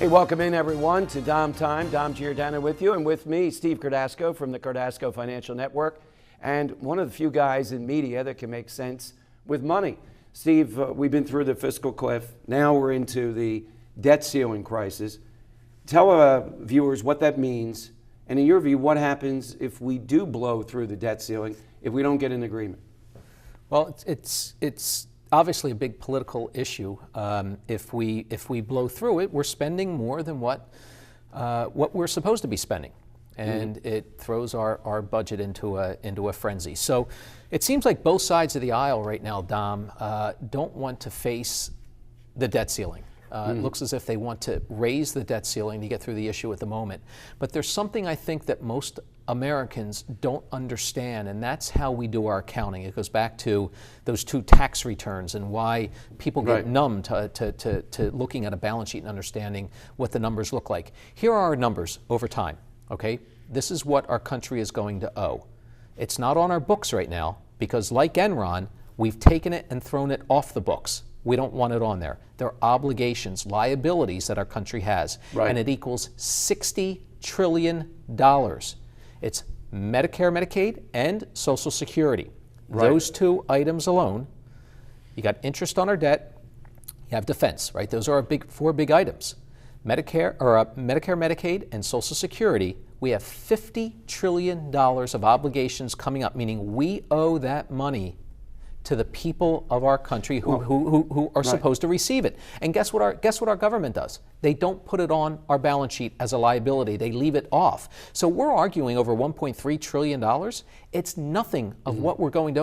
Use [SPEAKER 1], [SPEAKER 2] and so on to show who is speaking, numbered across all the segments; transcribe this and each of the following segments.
[SPEAKER 1] Hey, welcome in everyone to Dom Time. Dom Giordano with you, and with me, Steve Cardasco from the Cardasco Financial Network, and one of the few guys in media that can make sense with money. Steve, we've been through the fiscal cliff. Now we're into the debt ceiling crisis. Tell viewers what that means, and in your view, what happens if we do blow through the debt ceiling if we don't get an agreement?
[SPEAKER 2] Well, it's obviously a big political issue. If we blow through it, we're spending more than what we're supposed to be spending, and it throws our budget into a frenzy. So it seems like both sides of the aisle right now, Dom, don't want to face the debt ceiling. It looks as if they want to raise the debt ceiling to get through the issue at the moment. But there's something I think that most Americans don't understand, and that's how we do our accounting. It goes back to those two tax returns and why people get numb to looking at a balance sheet and understanding what the numbers look like. Here are our numbers over time, okay? This is what our country is going to owe. It's not on our books right now because, like Enron, we've taken it and thrown it off the books. We don't want it on there. There are obligations, liabilities that our country has, and it equals $60 trillion. It's Medicare, Medicaid, and Social Security. Those two items alone. You got interest on our debt. You have defense, right? Those are our four big items. Medicare, Medicaid, and Social Security. We have $50 trillion of obligations coming up, meaning we owe that money to the people of our country who are supposed to receive it. And guess what our government does? They don't put it on our balance sheet as a liability. They leave it off. So we're arguing over $1.3 trillion. It's nothing of what we're going to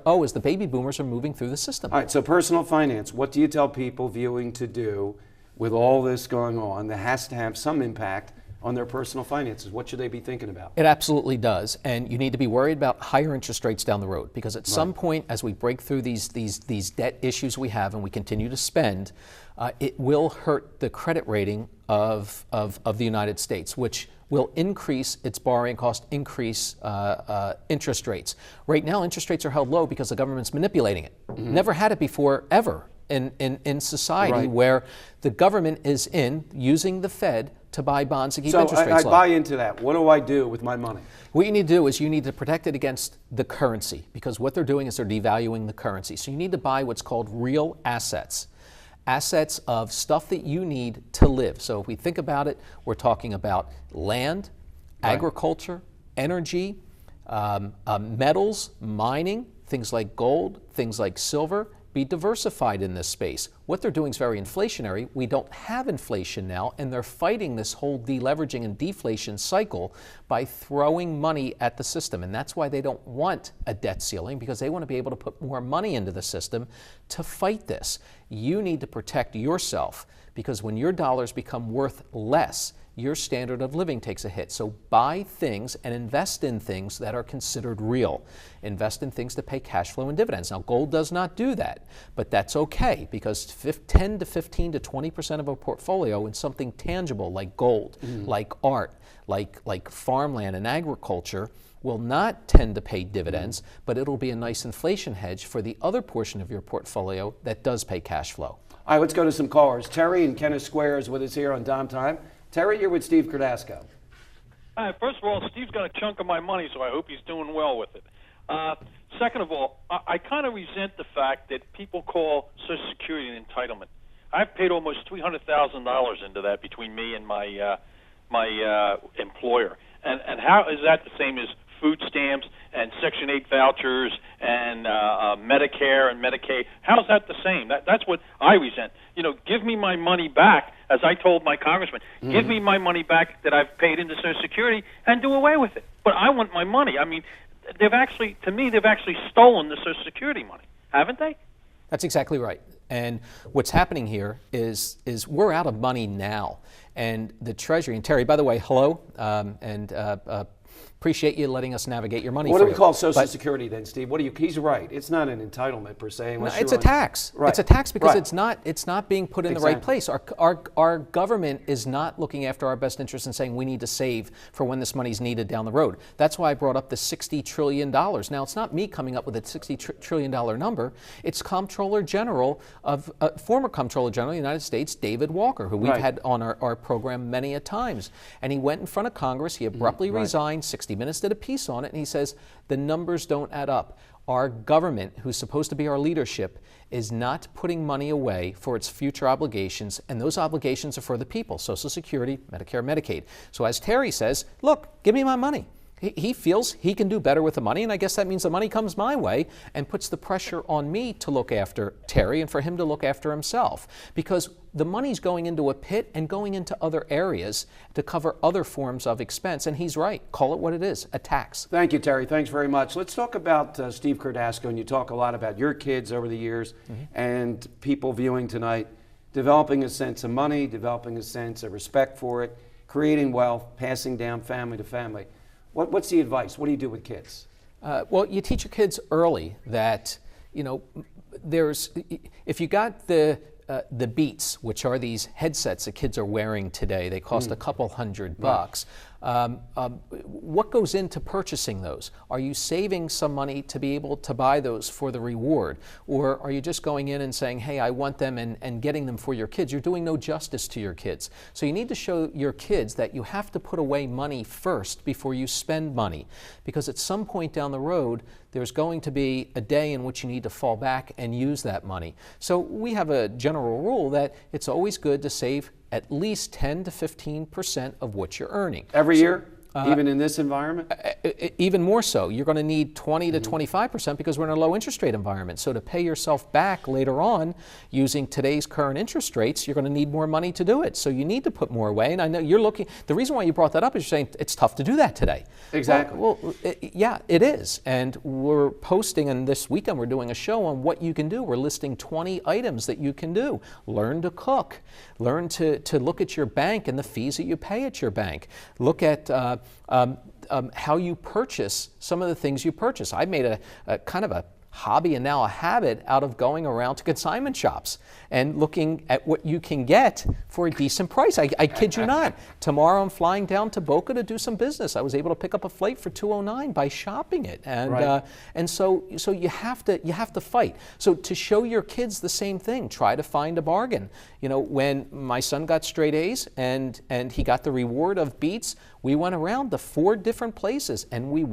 [SPEAKER 2] owe as the baby boomers are moving through the system.
[SPEAKER 1] All right, so personal finance, what do you tell people viewing to do with all this going on that has to have some impact on their personal finances? What should they be thinking about?
[SPEAKER 2] It absolutely does, and you need to be worried about higher interest rates down the road, because at some point, as we break through these debt issues we have and we continue to spend, it will hurt the credit rating of the United States, which will increase its borrowing cost, increase interest rates. Right now, interest rates are held low because the government's manipulating it. Never had it before, ever, in society, where the government is using the Fed to buy bonds to keep interest rates low.
[SPEAKER 1] I buy into that. What do I do with my money?
[SPEAKER 2] What you need to do is you need to protect it against the currency, because what they're doing is they're devaluing the currency. So you need to buy what's called real assets. Assets of stuff that you need to live. So if we think about it, we're talking about land, agriculture, energy, metals, mining, things like gold, things like silver. Be diversified in this space. What they're doing is very inflationary. We don't have inflation now, and they're fighting this whole deleveraging and deflation cycle by throwing money at the system. And that's why they don't want a debt ceiling, because they want to be able to put more money into the system to fight this. You need to protect yourself, because when your dollars become worth less, your standard of living takes a hit. So buy things and invest in things that are considered real. Invest in things that pay cash flow and dividends. Now, gold does not do that, but that's okay, because 10 to 15 to 20% of a portfolio in something tangible like gold, like art, like farmland and agriculture will not tend to pay dividends, but it'll be a nice inflation hedge for the other portion of your portfolio that does pay cash flow.
[SPEAKER 1] All right, let's go to some callers. Terry in Kennett Square is with us here on Dom Time. Terry, you're with Steve Cardasco.
[SPEAKER 3] First of all, Steve's got a chunk of my money, so I hope he's doing well with it. Second of all, I kind of resent the fact that people call Social Security an entitlement. I've paid almost $300,000 into that between me and my employer. And how is that the same as food stamps and Section 8 vouchers and Medicare and Medicaid? How's that the same? That's what I resent. You know, give me my money back, as I told my congressman. Give me my money back that I've paid into Social Security and do away with it. But I want my money. I mean, they've actually stolen the Social Security money, haven't they?
[SPEAKER 2] That's exactly right. And what's happening here is we're out of money now. And the Treasury, and Terry, by the way, hello, appreciate you letting us navigate your money.
[SPEAKER 1] What
[SPEAKER 2] for
[SPEAKER 1] do we
[SPEAKER 2] you.
[SPEAKER 1] call Social
[SPEAKER 2] But
[SPEAKER 1] Security then, Steve? What do you? He's right. It's not an entitlement per se.
[SPEAKER 2] no,
[SPEAKER 1] Unless
[SPEAKER 2] it's
[SPEAKER 1] you're
[SPEAKER 2] a tax.
[SPEAKER 1] Right.
[SPEAKER 2] It's a tax because
[SPEAKER 1] Right.
[SPEAKER 2] it's not being put in the
[SPEAKER 1] Exactly.
[SPEAKER 2] right place. Our government is not looking after our best interests and saying we need to save for when this money's needed down the road. That's why I brought up the $60 trillion. Now, it's not me coming up with a $60 trillion number. It's Comptroller General of former Comptroller General of the United States, David Walker, who we've
[SPEAKER 1] Right.
[SPEAKER 2] had on our program many a times. And he went in front of Congress. He abruptly resigned. 60 Minutes did a piece on it, and he says the numbers don't add up. Our government, who's supposed to be our leadership, is not putting money away for its future obligations, and those obligations are for the people: Social Security, Medicare, Medicaid. So as Terry says, look, give me my money. He feels he can do better with the money, and I guess that means the money comes my way and puts the pressure on me to look after Terry and for him to look after himself, because the money's going into a pit and going into other areas to cover other forms of expense. And he's right. Call it what it is, a tax.
[SPEAKER 1] Thank you, Terry. Thanks very much. Let's talk about Steve Cardasco, and you talk a lot about your kids over the years and people viewing tonight, developing a sense of money, developing a sense of respect for it, creating wealth, passing down family to family. What's the advice? What do you do with kids?
[SPEAKER 2] Well, you teach your kids early that, if you got the Beats, which are these headsets that kids are wearing today, they cost a couple $100. What goes into purchasing those? Are you saving some money to be able to buy those for the reward? Or are you just going in and saying, hey, I want them, and getting them for your kids? You're doing no justice to your kids. So you need to show your kids that you have to put away money first before you spend money. Because at some point down the road, there's going to be a day in which you need to fall back and use that money. So we have a general rule that it's always good to save at least 10 to 15% of what you're earning.
[SPEAKER 1] Every year? Even in this environment?
[SPEAKER 2] Even more so. You're going to need 20 to 25% because we're in a low interest rate environment. So to pay yourself back later on using today's current interest rates, you're going to need more money to do it. So you need to put more away. And I know you're looking, the reason why you brought that up is you're saying it's tough to do that today.
[SPEAKER 1] Exactly.
[SPEAKER 2] Yeah, it is. And we're posting, and this weekend we're doing a show on what you can do. We're listing 20 items that you can do. Learn to cook. Learn to look at your bank and the fees that you pay at your bank. Look at how you purchase some of the things you purchase. I made a kind of a hobby and now a habit out of going around to consignment shops and looking at what you can get for a decent price. I kid you not. Tomorrow I'm flying down to Boca to do some business. I was able to pick up a flight for $209 by shopping it, and so you have to fight. So to show your kids the same thing, try to find a bargain. When my son got straight A's and he got the reward of Beats, we went around to 4 different places, and we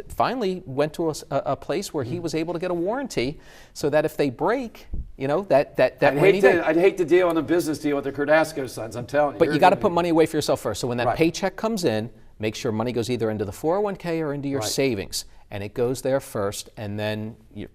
[SPEAKER 2] finally went to a place where he was able to get a warranty, so that if they break,
[SPEAKER 1] I'd hate to deal on a business deal with the Cardasco sons, I'm telling you.
[SPEAKER 2] But you got to put money away for yourself first. So when that paycheck comes in, make sure money goes either into the 401k or into your savings. And it goes there first, and then you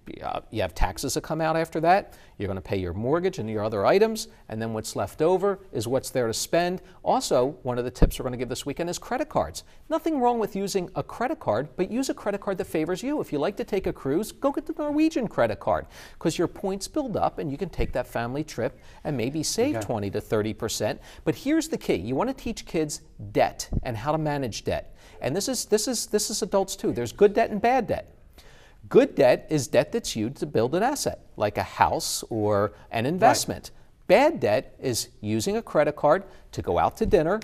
[SPEAKER 2] have taxes that come out after that. You're going to pay your mortgage and your other items, and then what's left over is what's there to spend. Also, one of the tips we're going to give this weekend is credit cards. Nothing wrong with using a credit card, but use a credit card that favors you. If you like to take a cruise, go get the Norwegian credit card, because your points build up and you can take that family trip and maybe save 20 to 30%. But here's the key. You want to teach kids debt and how to manage debt. And this is adults too. There's good debt and bad debt. Good debt is debt that's used to build an asset, like a house or an investment. Bad debt is using a credit card to go out to dinner.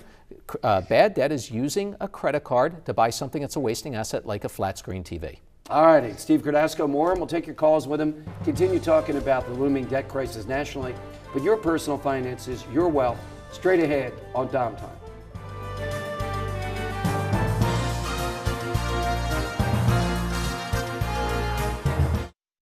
[SPEAKER 2] Bad debt is using a credit card to buy something that's a wasting asset, like a flat screen TV.
[SPEAKER 1] All righty, Steve Cardasco, more, and we'll take your calls with him. Continue talking about the looming debt crisis nationally, but your personal finances, your wealth, straight ahead on Dom Time.